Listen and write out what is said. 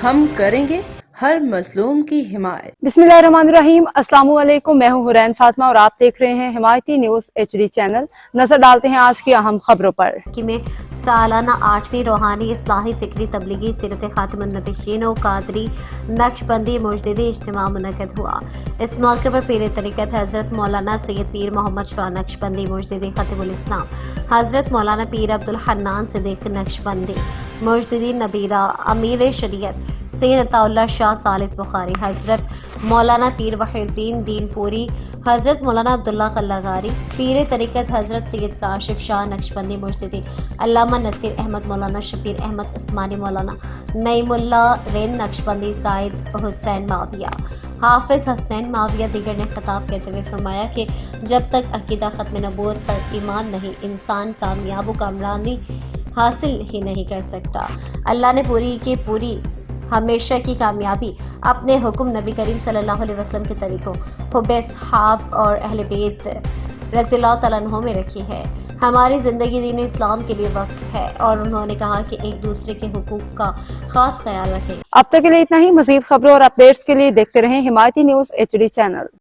ہم کریں گے ہر مظلوم کی حمایت۔ बिस्मिल्लाहिर्रहमानिर्रहीम। अस्सलाम वालेकुम। मैं हूं हुरैन फातिमा और आप देख रहे हैं हिमायती न्यूज HD चैनल। नजर डालते हैं आज की अहम खबरों पर। में सालाना 8वीं रूहानी इस्लाही फिक्री तबलीगी सीरत खातिमुन्नबिय्यीन और कादरी नक्शबंदी मुजदिदी इज्तिमा मुनक्कद हुआ। इस मौके पर पीर तरीक़त हजरत मौलाना सैयद पीर मोहम्मद शाह नक्शबंदी मुजदिदी खतीबुल इस्लाम हजरत मौलाना पीर अब्दुल हन्नान सिद्दीक़ नक्शबंदी मुजदिदी नबीरा अमीर शरीयत सैयद अताउल्लाह शाह सालिस बुखारी हजरत मौलाना पीर वहीउद्दीन दीनपुरी हजरत मौलाना अब्दुल्ला खल्लागारी पीर तरीक़त हजरत सैयद काशिफ शाह नक्शबंदी मुजदिदी अल्लामा नसीर अहमद मौलाना शबीर अहमद उस्मानी मौलाना नईमुल्ला रेन नक्शबंदी साइद हुसैन माविया हाफिज हसनैन माविया दीगर ने खिताब करते हुए फरमाया कि जब तक अकीदा खत्म नबूवत पर ईमान नहीं, इंसान कामयाब व कामरानी हासिल ही नहीं कर सकता। अल्लाह ने पूरी की पूरी हमेशा की कामयाबी अपने हुक्म नबी करीम सल्लल्लाहु अलैहि वसल्लम के तरीकों हुब्बे सहाब और अहले बैत रज़ियल्लाहु तआला अन्हुम में रखी है। हमारी जिंदगी दीन इस्लाम के लिए वक्फ है और उन्होंने कहा कि एक दूसरे के हुकूक का खास ख्याल रखें। अब तक के लिए इतना ही। मजीद खबरों और अपडेट्स के लिए देखते रहें हिमायती न्यूज HD चैनल।